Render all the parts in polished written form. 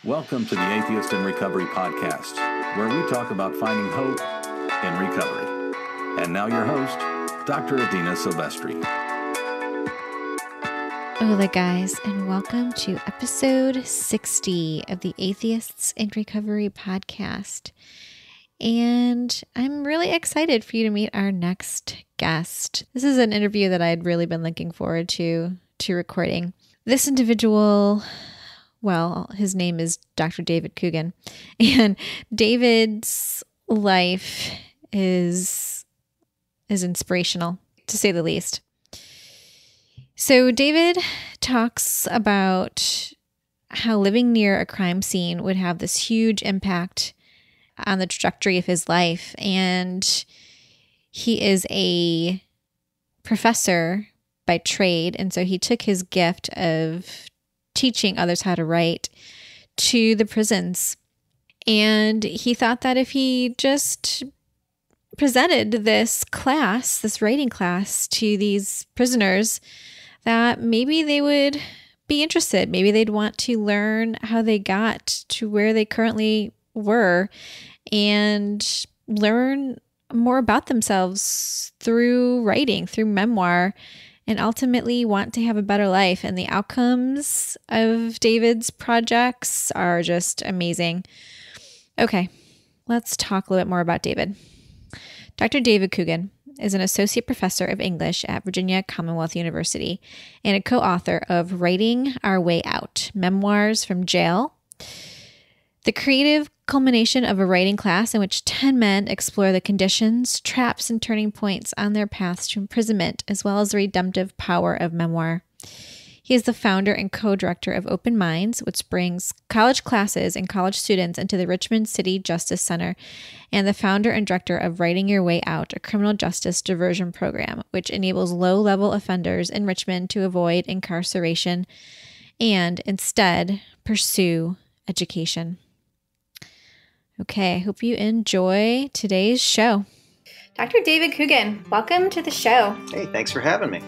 Welcome to the Atheist in Recovery podcast, where we talk about finding hope in recovery. And now your host, Dr. Adina Silvestri. Hola guys, and welcome to episode 60 of the Atheists in Recovery podcast. And I'm really excited for you to meet our next guest. This is an interview that I'd really been looking forward to recording. This individual, well, his name is Dr. David Coogan, and David's life is inspirational, to say the least. So David talks about how living near a crime scene would have this huge impact on the trajectory of his life. And he is a professor by trade. And so he took his gift of teaching others how to write to the prisons. And he thought that if he just presented this class, this writing class, to these prisoners, that maybe they would be interested. Maybe they'd want to learn how they got to where they currently were and learn more about themselves through writing, through memoir, and ultimately want to have a better life. And the outcomes of David's projects are just amazing. Okay, let's talk a little bit more about David. Dr. David Coogan is an associate professor of English at Virginia Commonwealth University and a co-author of Writing Our Way Out, Memoirs from Jail, the creative culmination of a writing class in which 10 men explore the conditions, traps, and turning points on their paths to imprisonment, as well as the redemptive power of memoir. He is the founder and co-director of Open Minds, which brings college classes and college students into the Richmond City Justice Center, and the founder and director of Writing Your Way Out, a criminal justice diversion program, which enables low-level offenders in Richmond to avoid incarceration and instead pursue education. Okay, I hope you enjoy today's show. Dr. David Coogan, welcome to the show. Hey, thanks for having me.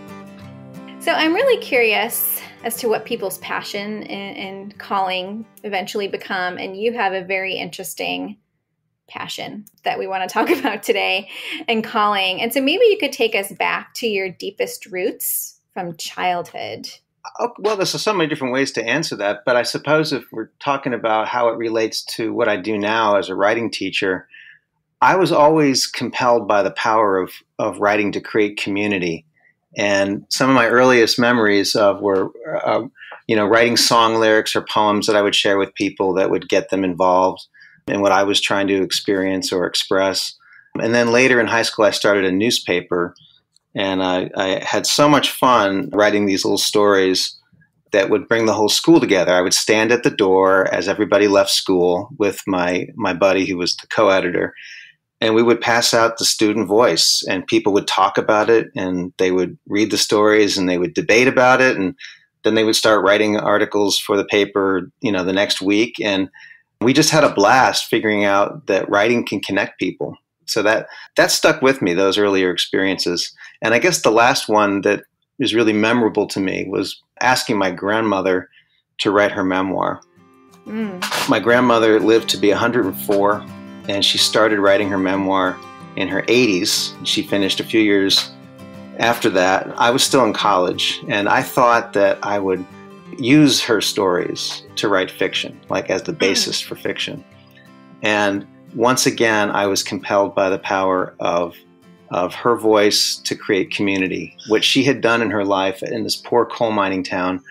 So I'm really curious as to what people's passion and calling eventually become, and you have a very interesting passion that we want to talk about today, and calling. And so maybe you could take us back to your deepest roots from childhood. Oh, well, there's so many different ways to answer that, but I suppose if we're talking about how it relates to what I do now as a writing teacher, I was always compelled by the power of writing to create community. And some of my earliest memories were writing song lyrics or poems that I would share with people that would get them involved in what I was trying to experience or express. And then later in high school, I started a newspaper, and I had so much fun writing these little stories that would bring the whole school together. I would stand at the door as everybody left school with my buddy who was the co-editor, and we would pass out the student voice, and people would talk about it, and they would read the stories, and they would debate about it, and then they would start writing articles for the paper, the next week. And we just had a blast figuring out that writing can connect people. So that stuck with me, those earlier experiences. And I guess the last one that is really memorable to me was asking my grandmother to write her memoir. My grandmother lived to be 104. And she started writing her memoir in her 80s. She finished a few years after that. I was still in college, and I thought that I would use her stories to write fiction, like as the basis for fiction. And once again, I was compelled by the power of her voice to create community. What she had done in her life in this poor coal mining town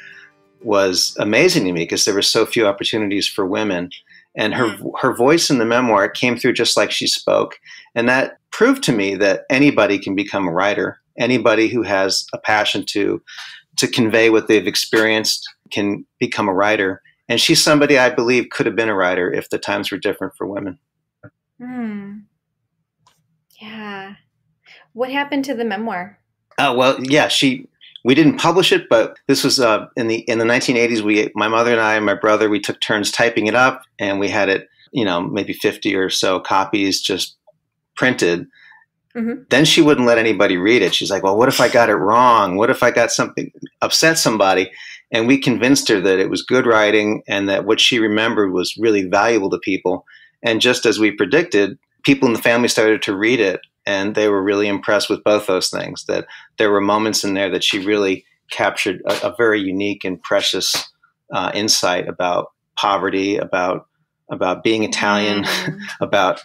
was amazing to me because there were so few opportunities for women. And her voice in the memoir, it came through just like she spoke. And that proved to me that anybody can become a writer. Anybody who has a passion to convey what they've experienced can become a writer. And she's somebody I believe could have been a writer if the times were different for women. Yeah. What happened to the memoir? Well, yeah, we didn't publish it, but this was in the 1980s. My mother and I and my brother, we took turns typing it up, and we had it, maybe 50 or so copies just printed. Mm-hmm. Then she wouldn't let anybody read it. She's like, well, what if I got it wrong? What if I got something, upset somebody? And we convinced her that it was good writing and that what she remembered was really valuable to people. And just as we predicted, people in the family started to read it, and they were really impressed with both those things, that there were moments in there that she really captured a very unique and precious insight about poverty, about being Italian, about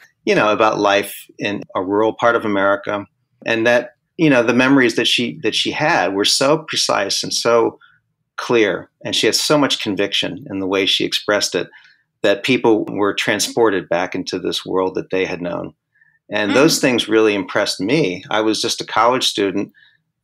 life in a rural part of America, and that the memories that she had were so precise and so clear, and she had so much conviction in the way she expressed it that people were transported back into this world that they had known. And those things really impressed me. I was just a college student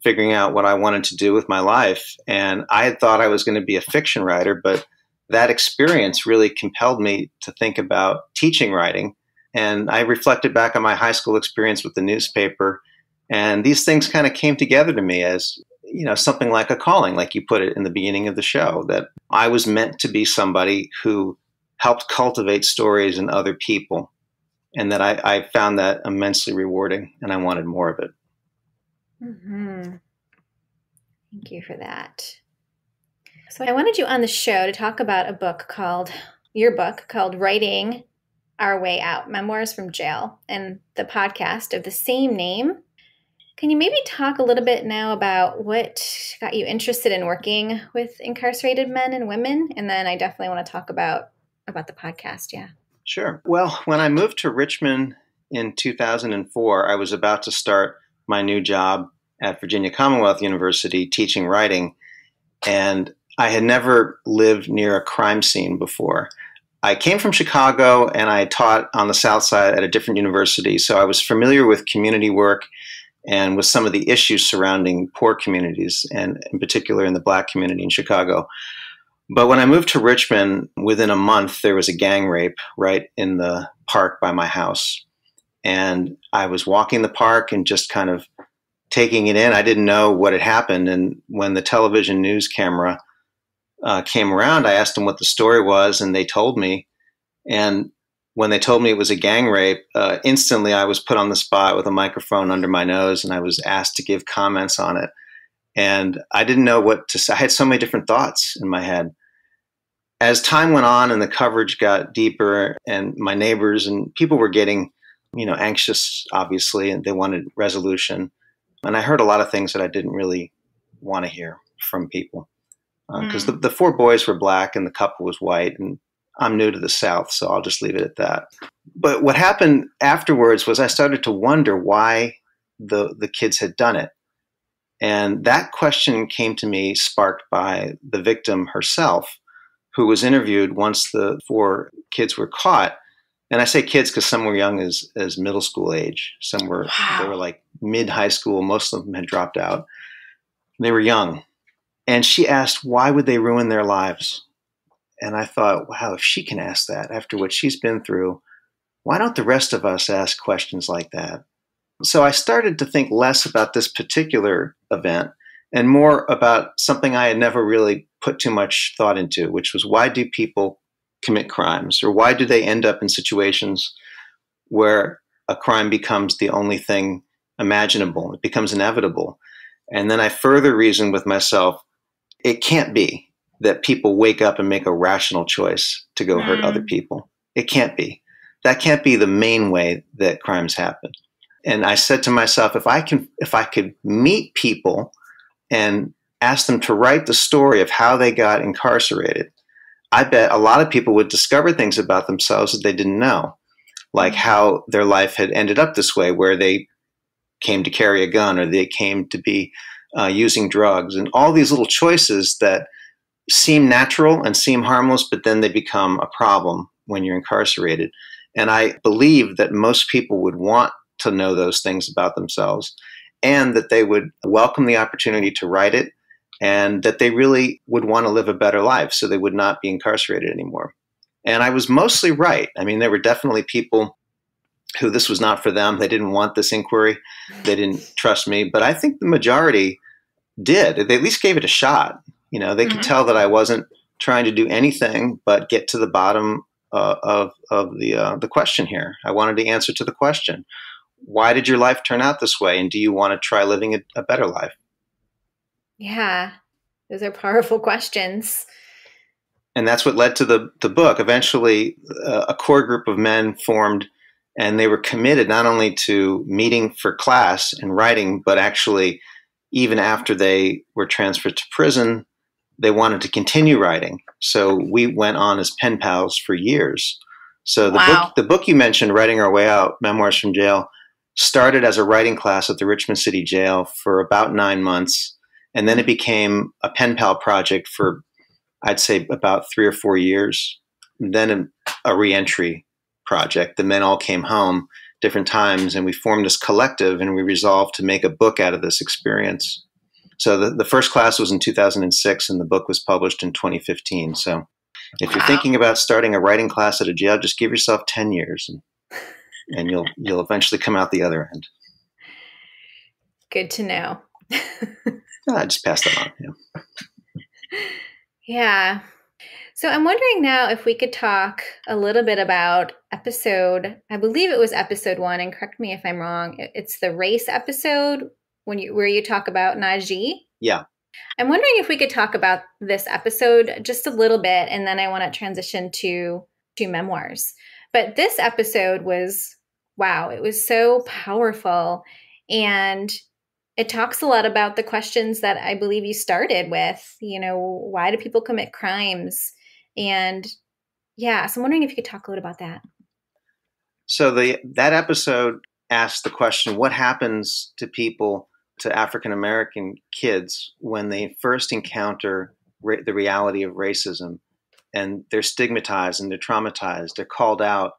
figuring out what I wanted to do with my life, and I had thought I was going to be a fiction writer, but that experience really compelled me to think about teaching writing. And I reflected back on my high school experience with the newspaper, and these things kind of came together to me as something like a calling, like you put it in the beginning of the show, that I was meant to be somebody who helped cultivate stories in other people, and that I found that immensely rewarding, and I wanted more of it. Mm-hmm. Thank you for that. So I wanted you on the show to talk about your book called Writing Our Way Out, Memoirs from Jail, and the podcast of the same name. Can you maybe talk a little bit now about what got you interested in working with incarcerated men and women? And then I definitely want to talk about the podcast. Yeah. Sure. Well, when I moved to Richmond in 2004, I was about to start my new job at Virginia Commonwealth University teaching writing, and I had never lived near a crime scene before. I came from Chicago, and I taught on the South Side at a different university, so I was familiar with community work and with some of the issues surrounding poor communities, and in particular in the Black community in Chicago. But when I moved to Richmond, within a month, there was a gang rape right in the park by my house. And I was walking the park and just kind of taking it in. I didn't know what had happened. And when the television news camera came around, I asked them what the story was, and they told me. And when they told me it was a gang rape, instantly I was put on the spot with a microphone under my nose, and I was asked to give comments on it. And I didn't know what to say. I had so many different thoughts in my head. As time went on and the coverage got deeper, and my neighbors and people were getting, anxious, obviously, and they wanted resolution. And I heard a lot of things that I didn't really want to hear from people. Because the four boys were Black and the couple was white, and I'm new to the South, so I'll just leave it at that. But what happened afterwards was I started to wonder why the kids had done it. And that question came to me sparked by the victim herself, who was interviewed once the four kids were caught. And I say kids because some were young as middle school age. Some were, They were like mid-high school. Most of them had dropped out. They were young. And she asked, why would they ruin their lives? And I thought, wow, if she can ask that after what she's been through, why don't the rest of us ask questions like that? So I started to think less about this particular event and more about something I had never really put too much thought into, which was, why do people commit crimes? Or why do they end up in situations where a crime becomes the only thing imaginable? It becomes inevitable. And then I further reasoned with myself, it can't be that people wake up and make a rational choice to go hurt other people. It can't be. That can't be the main way that crimes happen. And I said to myself, if I could meet people and ask them to write the story of how they got incarcerated, I bet a lot of people would discover things about themselves that they didn't know, like how their life had ended up this way, where they came to carry a gun, or they came to be using drugs, and all these little choices that seem natural and seem harmless, but then they become a problem when you're incarcerated. And I believe that most people would want to know those things about themselves, and that they would welcome the opportunity to write it, and that they really would want to live a better life so they would not be incarcerated anymore. And I was mostly right. I mean, there were definitely people who this was not for them. They didn't want this inquiry. They didn't trust me. But I think the majority did. They at least gave it a shot. They could tell that I wasn't trying to do anything but get to the bottom of the question here. I wanted the answer to the question. Why did your life turn out this way? And do you want to try living a better life? Yeah. Those are powerful questions. And that's what led to the book. Eventually, a core group of men formed, and they were committed not only to meeting for class and writing, but actually, even after they were transferred to prison, they wanted to continue writing. So we went on as pen pals for years. So Wow. the book you mentioned, Writing Our Way Out, Memoirs from Jail, started as a writing class at the Richmond City Jail for about 9 months. And then it became a pen pal project for, I'd say, about 3 or 4 years. And then a reentry project. The men all came home different times, and we formed this collective, and we resolved to make a book out of this experience. So the first class was in 2006, and the book was published in 2015. So if you're thinking about starting a writing class at a jail, just give yourself 10 years, and you'll eventually come out the other end. Good to know. I just passed that on. Yeah. Yeah. So I'm wondering now if we could talk a little bit about I believe it was episode 1, and correct me if I'm wrong. It's the race episode where you talk about Naji. Yeah. I'm wondering if we could talk about this episode just a little bit, and then I want to transition to memoirs. But this episode was, wow, it was so powerful. And it talks a lot about the questions that I believe you started with, why do people commit crimes? And yeah, so I'm wondering if you could talk a little about that. So that episode asked the question, what happens to people, to African American kids, when they first encounter the reality of racism, and they're stigmatized and they're traumatized, they're called out,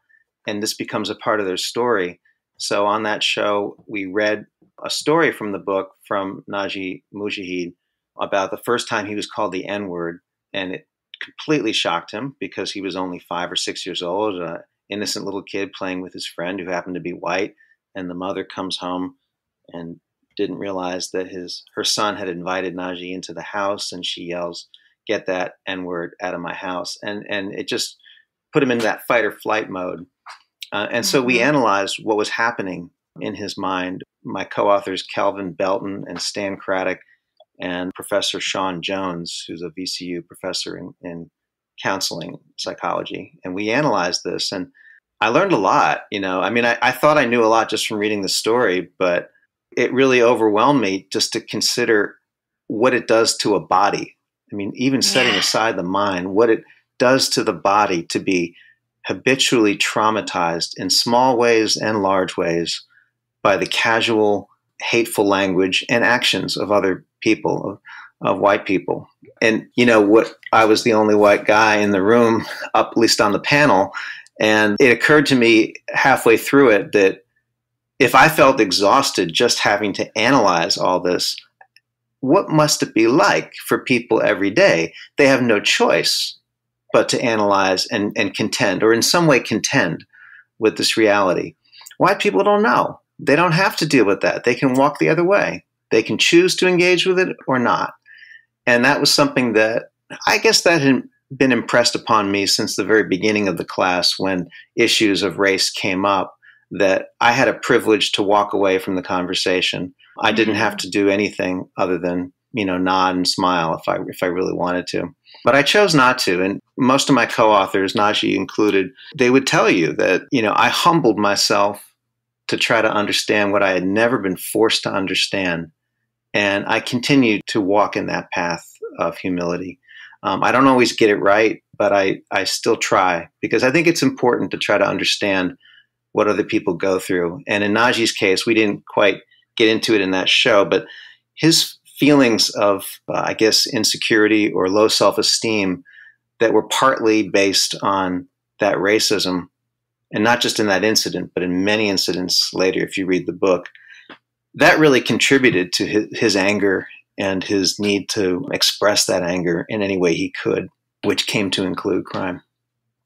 and this becomes a part of their story. So on that show, we read a story from the book from Naji Mujahid about the first time he was called the N-word, and it completely shocked him because he was only 5 or 6 years old, an innocent little kid playing with his friend who happened to be white, and the mother comes home and didn't realize that her son had invited Naji into the house, and she yells, "Get that N-word out of my house." And it just put him in that fight or flight mode. And so we analyzed what was happening in his mind. My co-authors, Calvin Belton and Stan Craddock, and Professor Sean Jones, who's a VCU professor in counseling psychology. And we analyzed this, and I learned a lot. I thought I knew a lot just from reading the story, but it really overwhelmed me just to consider what it does to a body. Even setting aside the mind, what it does to the body to be habitually traumatized in small ways and large ways by the casual, hateful language and actions of other people, of white people. And what, I was the only white guy in the room, at least on the panel, and it occurred to me halfway through it that if I felt exhausted just having to analyze all this, what must it be like for people every day? They have no choice but to analyze and contend, or in some way contend with this reality. White people don't know. They don't have to deal with that. They can walk the other way. They can choose to engage with it or not. And that was something that I guess that had been impressed upon me since the very beginning of the class, when issues of race came up, that I had a privilege to walk away from the conversation. I didn't have to do anything other than, nod and smile if I really wanted to. But I chose not to. And most of my co-authors, Naji included, they would tell you that, I humbled myself to try to understand what I had never been forced to understand. And I continued to walk in that path of humility. I don't always get it right, but I still try, because I think it's important to try to understand what other people go through. And in Naji's case, we didn't quite get into it in that show, but his feelings of, I guess, insecurity or low self-esteem that were partly based on that racism, and not just in that incident, but in many incidents later, if you read the book, that really contributed to his anger and his need to express that anger in any way he could, which came to include crime.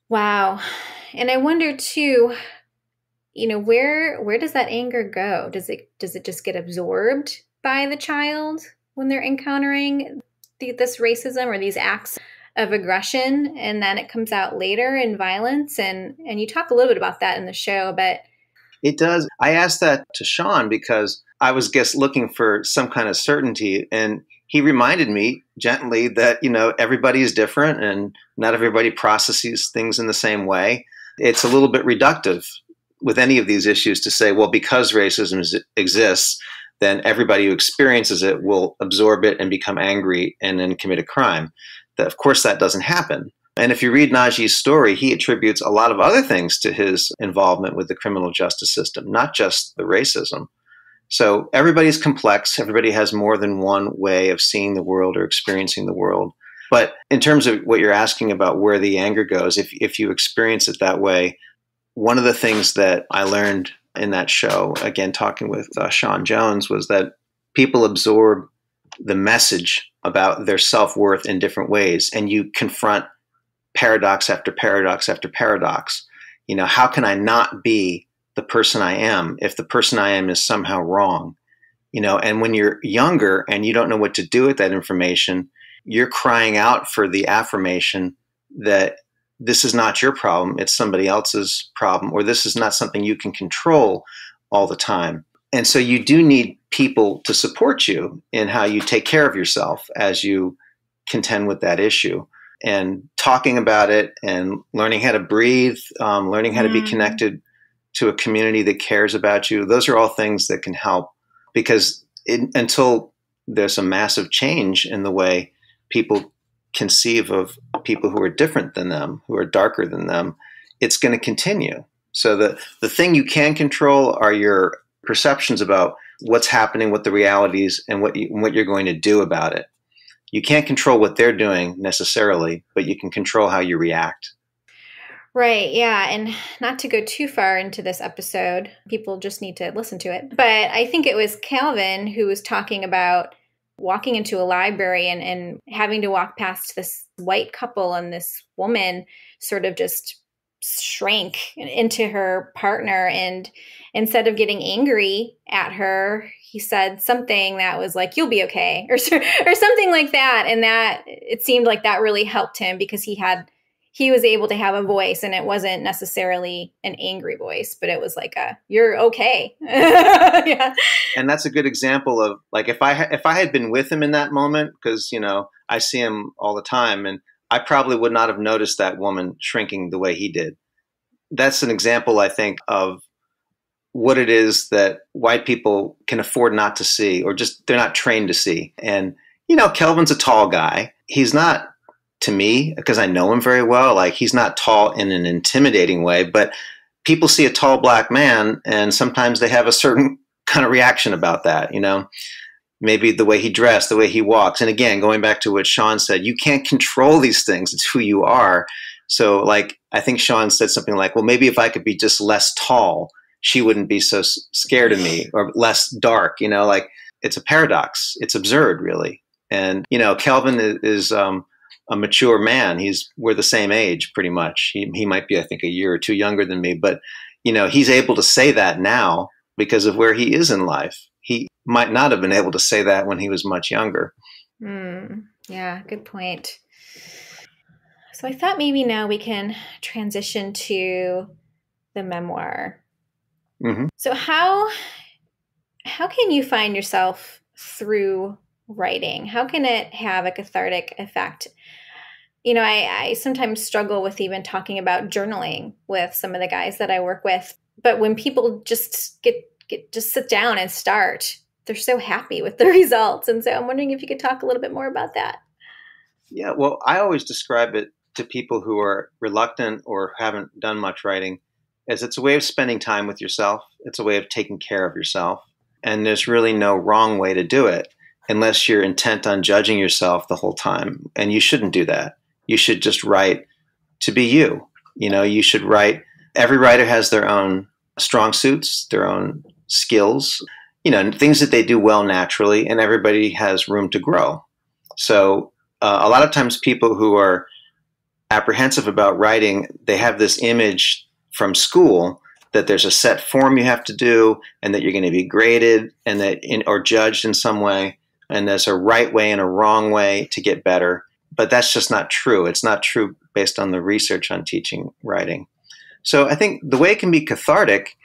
Wow. And I wonder too, where does that anger go? Does it just get absorbed by the child when they're encountering this racism or these acts of aggression, and then it comes out later in violence? And you talk a little bit about that in the show, but it does. I asked that to Sean because I was looking for some kind of certainty, and he reminded me gently that, everybody is different and not everybody processes things in the same way. It's a little bit reductive with any of these issues to say, well, because racism exists, then everybody who experiences it will absorb it and become angry and then commit a crime. That, of course, that doesn't happen. And if you read Naji's story, he attributes a lot of other things to his involvement with the criminal justice system, not just the racism. So everybody's complex. Everybody has more than one way of seeing the world or experiencing the world. But in terms of what you're asking about where the anger goes, if you experience it that way, one of the things that I learned in that show, again, talking with Sean Jones, was that people absorb the message about their self-worth in different ways. And you confront paradox after paradox after paradox. How can I not be the person I am if the person I am is somehow wrong? And when you're younger and you don't know what to do with that information, you're crying out for the affirmation that this is not your problem, it's somebody else's problem, or this is not something you can control all the time. And so you do need people to support you in how you take care of yourself as you contend with that issue. And talking about it and learning how to breathe, learning how to be connected to a community that cares about you, those are all things that can help. Because until there's a massive change in the way people conceive of people who are different than them, who are darker than them, it's going to continue. So the thing you can control are your perceptions about what's happening, what the reality is, and what you're going to do about it. You can't control what they're doing necessarily, but you can control how you react. Right. Yeah. And not to go too far into this episode, people just need to listen to it. But I think it was Calvin who was talking about walking into a library and having to walk past this white couple, and this woman sort of just shrank into her partner. And instead of getting angry at her, he said something that was like, "You'll be okay," or something like that. And that it seemed like that really helped him, because he was able to have a voice, and it wasn't necessarily an angry voice, but it was like "You're okay." Yeah. And that's a good example of, like, if I had been with him in that moment, because, I see him all the time, and I probably would not have noticed that woman shrinking the way he did. That's an example, I think, of what it is that white people can afford not to see, or just they're not trained to see. And, Kelvin's a tall guy. He's not, to me, because I know him very well, like, he's not tall in an intimidating way, but people see a tall black man and sometimes they have a certain kind of reaction about that, maybe the way he dressed, the way he walks. And again, going back to what Sean said, you can't control these things. It's who you are. So, like, I think Sean said something like, well, maybe if I could be just less tall, she wouldn't be so scared of me, or less dark, like, it's a paradox. It's absurd, really. And, Kelvin is a mature man. We're the same age, pretty much. He might be, I think, a year or two younger than me, but, he's able to say that now because of where he is in life. He might not have been able to say that when he was much younger. Yeah, good point. So I thought maybe now we can transition to the memoir. Mm-hmm. So how can you find yourself through writing? How can it have a cathartic effect? I sometimes struggle with even talking about journaling with some of the guys that I work with. But when people just just sit down and start, they're so happy with the results. And so I'm wondering if you could talk a little bit more about that. Yeah, well, I always describe it to people who are reluctant or haven't done much writing as it's a way of spending time with yourself. It's a way of taking care of yourself. And there's really no wrong way to do it unless you're intent on judging yourself the whole time. And you shouldn't do that. You should just write to be you. You should write. Every writer has their own strong suits, their own skills, things that they do well naturally, and everybody has room to grow. So a lot of times people who are apprehensive about writing, they have this image from school that there's a set form you have to do, and that you're going to be graded and or judged in some way, and there's a right way and a wrong way to get better. But that's just not true. It's not true based on the research on teaching writing. So I think the way it can be cathartic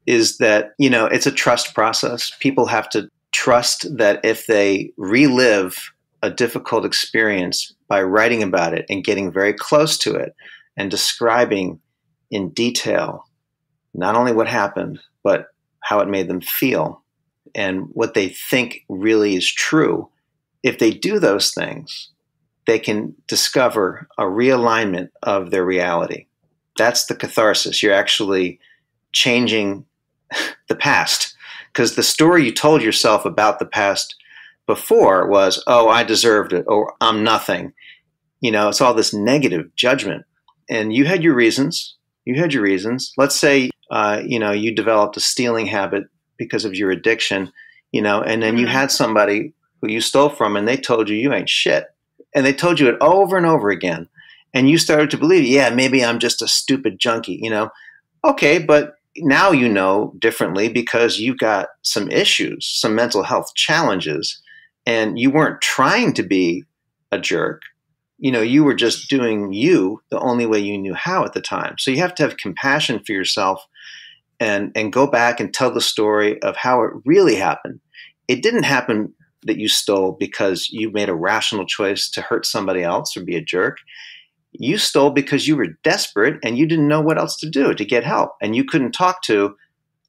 is that, it's a trust process. People have to trust that if they relive a difficult experience by writing about it and getting very close to it and describing in detail not only what happened, but how it made them feel and what they think really is true, if they do those things, they can discover a realignment of their reality. That's the catharsis. You're actually changing the past, because the story you told yourself about the past before was, oh, I deserved it, or I'm nothing. It's all this negative judgment. And you had your reasons. Let's say, you developed a stealing habit because of your addiction, and then you had somebody who you stole from and they told you ain't shit. And they told you it over and over again. And you started to believe, yeah, maybe I'm just a stupid junkie, Okay, but now you know differently because you got some issues, some mental health challenges, and you weren't trying to be a jerk. You were just doing you the only way you knew how at the time. So you have to have compassion for yourself and go back and tell the story of how it really happened. It didn't happen that you stole because you made a rational choice to hurt somebody else or be a jerk. You stole because you were desperate and you didn't know what else to do to get help. And you couldn't talk to,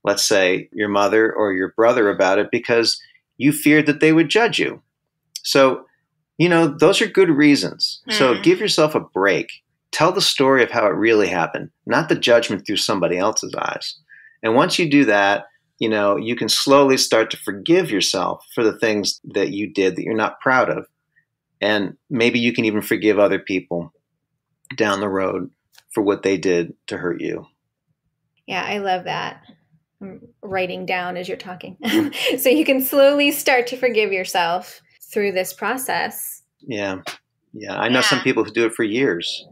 let's say, your mother or your brother about it because you feared that they would judge you. So, those are good reasons. So give yourself a break. Tell the story of how it really happened, not the judgment through somebody else's eyes. And once you do that, you can slowly start to forgive yourself for the things that you did that you're not proud of. And maybe you can even forgive other people down the road for what they did to hurt you. Yeah, I love that. I'm writing down as you're talking. So you can slowly start to forgive yourself through this process. Yeah. I know some people who do it for years.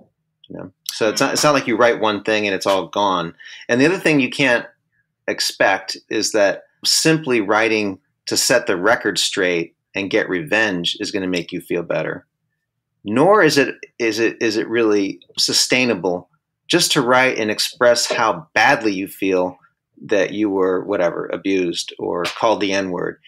So it's not like you write one thing and it's all gone. And the other thing you can't expect is that simply writing to set the record straight and get revenge is going to make you feel better. Nor is it really sustainable just to write and express how badly you feel that you were abused or called the N-word.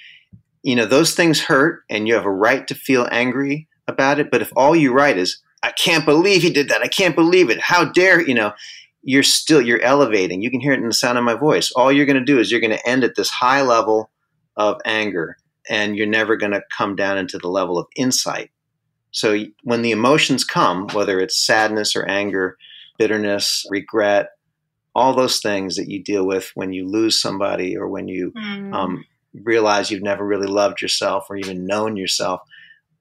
Those things hurt and you have a right to feel angry about it. But if all you write is, I can't believe he did that. I can't believe it. How dare, you're elevating. You can hear it in the sound of my voice. All you're going to do is you're going to end at this high level of anger and you're never going to come down into the level of insight. So when the emotions come, whether it's sadness or anger, bitterness, regret, all those things that you deal with when you lose somebody or when you realize you've never really loved yourself or even known yourself,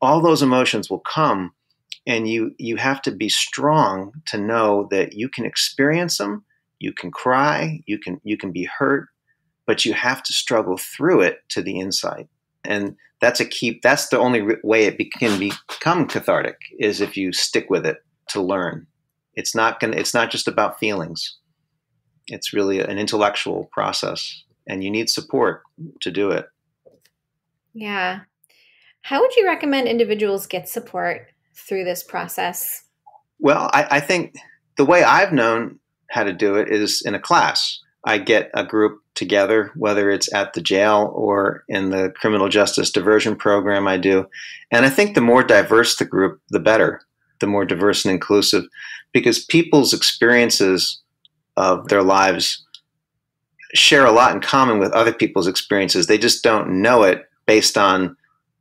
all those emotions will come. And you have to be strong to know that you can experience them, you can cry, you can be hurt, but you have to struggle through it to the inside. And that's the only way it can become cathartic is if you stick with it to learn. It's not just about feelings. It's really an intellectual process and you need support to do it. Yeah. How would you recommend individuals get support through this process? Well, I think the way I've known how to do it is in a class. I get a group together, whether it's at the jail or in the criminal justice diversion program I do. And I think the more diverse the group, the better, the more diverse and inclusive, because people's experiences of their lives share a lot in common with other people's experiences. They just don't know it based on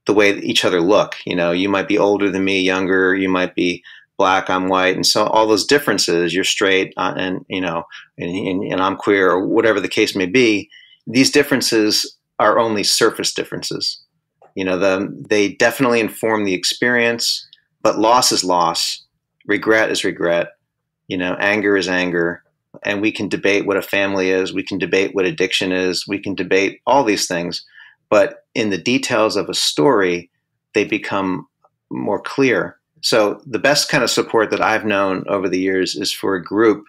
the way that each other look. You might be older than me, younger, you might be black, I'm white. And so all those differences, you're straight and I'm queer or whatever the case may be. These differences are only surface differences. They definitely inform the experience, but loss is loss. Regret is regret. Anger is anger. And we can debate what a family is. We can debate what addiction is. We can debate all these things. But in the details of a story, they become more clear. So the best kind of support that I've known over the years is for a group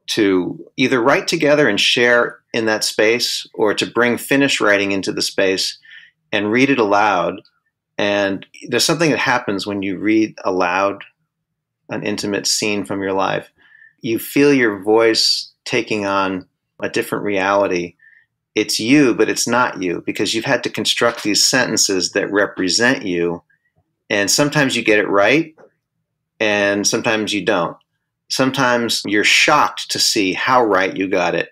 to either write together and share in that space or to bring finished writing into the space and read it aloud. And there's something that happens when you read aloud an intimate scene from your life. You feel your voice taking on a different reality. it's you, but it's not you, because you've had to construct these sentences that represent you. And sometimes you get it right, and sometimes you don't. Sometimes you're shocked to see how right you got it.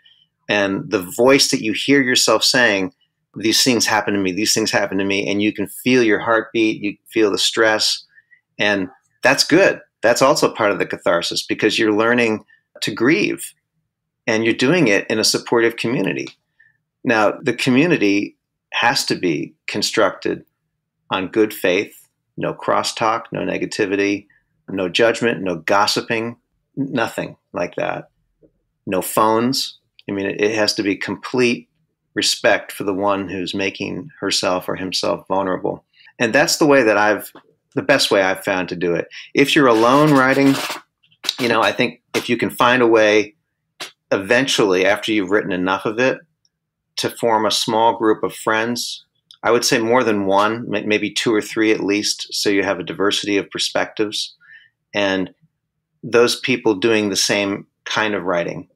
And the voice that you hear yourself saying, these things happen to me, these things happen to me, and you can feel your heartbeat, you feel the stress, and that's good. That's also part of the catharsis, because you're learning to grieve, and you're doing it in a supportive community. Now, the community has to be constructed on good faith, no crosstalk, no negativity, no judgment, no gossiping, nothing like that. No phones. I mean, it has to be complete respect for the one who's making herself or himself vulnerable. And that's the best way I've found to do it. If you're alone writing, I think if you can find a way eventually, after you've written enough of it, to form a small group of friends, I would say more than one, maybe two or three at least, so you have a diversity of perspectives, and those people doing the same kind of writing.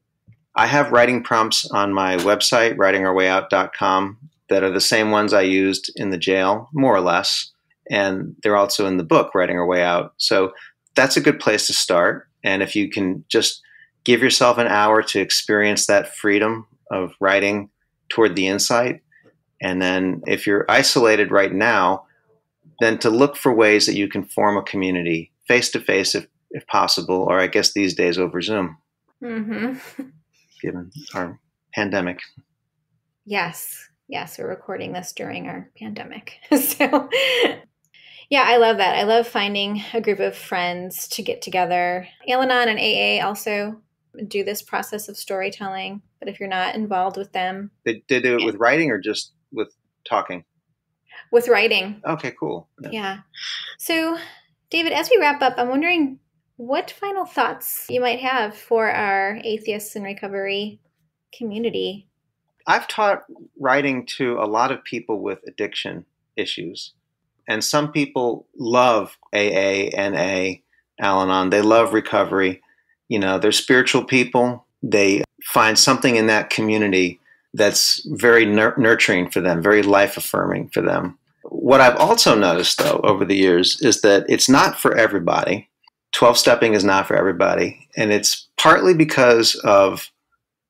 I have writing prompts on my website, writingourwayout.com, that are the same ones I used in the jail, more or less, and they're also in the book, Writing Our Way Out. So that's a good place to start, and if you can just give yourself an hour to experience that freedom of writing toward the insight, and then if you're isolated right now, then to look for ways that you can form a community face-to-face if possible, or I guess these days over Zoom, given our pandemic. Yes, we're recording this during our pandemic. So, yeah, I love that. I love finding a group of friends to get together. Al-Anon and AA also do this process of storytelling, but if you're not involved with them. They do it with writing or just with talking? With writing. Okay, cool. Yeah. So, David, as we wrap up, I'm wondering what final thoughts you might have for our Atheists in Recovery community. I've taught writing to a lot of people with addiction issues. And some people love AA, NA, Al-Anon. They love recovery. They're spiritual people. They find something in that community that's very nurturing for them, very life-affirming for them. What I've also noticed, though, over the years is that it's not for everybody. 12-stepping is not for everybody. And it's partly because of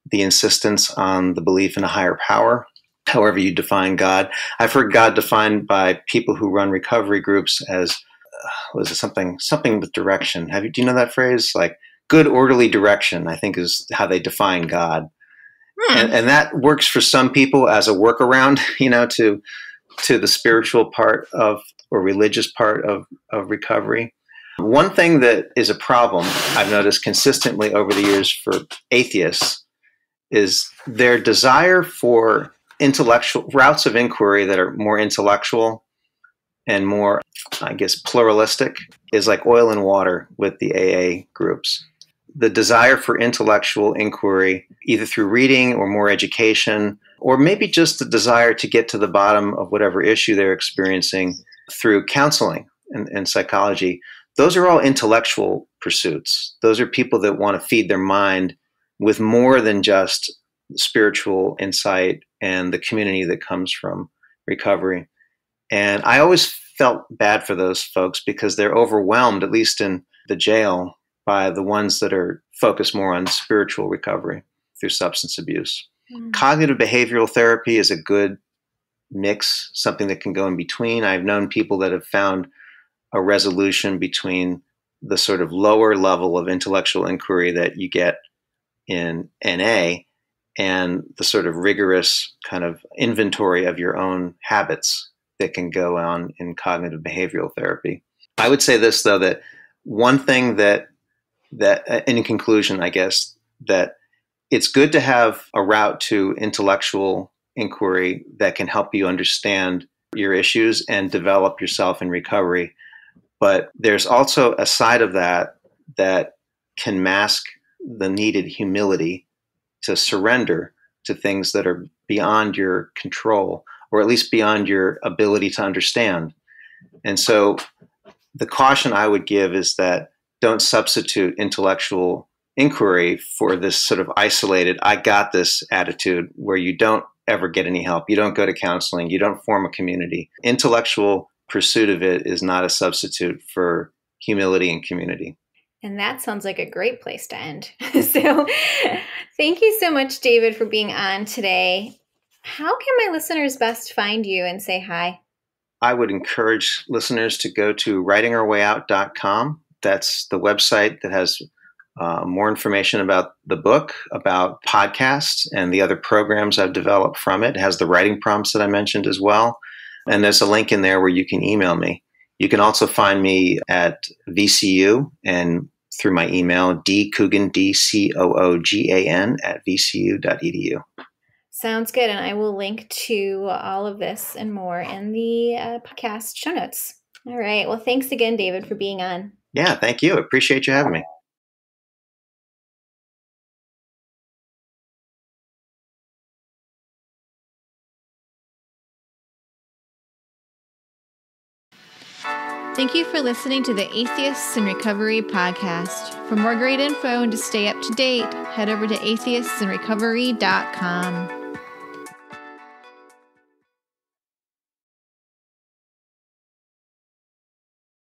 the insistence on the belief in a higher power, however you define God. I've heard God defined by people who run recovery groups as, something with direction. Do you know that phrase? Like good, orderly direction, I think is how they define God. And that works for some people as a workaround, to the spiritual part of, or religious part of recovery. One thing that is a problem I've noticed consistently over the years for atheists is their desire for intellectual routes of inquiry that are more intellectual and more, I guess, pluralistic is like oil and water with the AA groups. The desire for intellectual inquiry, either through reading or more education, or maybe just the desire to get to the bottom of whatever issue they're experiencing through counseling and psychology. Those are all intellectual pursuits. Those are people that want to feed their mind with more than just spiritual insight and the community that comes from recovery. And I always felt bad for those folks because they're overwhelmed, at least in the jail, by the ones that are focused more on spiritual recovery through substance abuse. Cognitive behavioral therapy is a good mix, something that can go in between. I've known people that have found a resolution between the sort of lower level of intellectual inquiry that you get in NA and the sort of rigorous kind of inventory of your own habits that can go on in cognitive behavioral therapy. I would say this, though, that one thing that in conclusion, I guess, that it's good to have a route to intellectual inquiry that can help you understand your issues and develop yourself in recovery. But there's also a side of that can mask the needed humility to surrender to things that are beyond your control, or at least beyond your ability to understand. And so the caution I would give is that don't substitute intellectual inquiry for this sort of isolated, I got this attitude where you don't ever get any help. You don't go to counseling. You don't form a community. Intellectual pursuit of it is not a substitute for humility and community. And that sounds like a great place to end. So thank you so much, David, for being on today. How can my listeners best find you and say hi? I would encourage listeners to go to writingourwayout.com. That's the website that has more information about the book, about podcasts, and the other programs I've developed from it. It has the writing prompts that I mentioned as well. And there's a link in there where you can email me. You can also find me at VCU and through my email, dcoogan, DCOOGAN at vcu.edu. Sounds good. And I will link to all of this and more in the podcast show notes. All right. Well, thanks again, David, for being on. Yeah, thank you. Appreciate you having me. Thank you for listening to the Atheists in Recovery podcast. For more great info and to stay up to date, head over to atheistsandrecovery.com.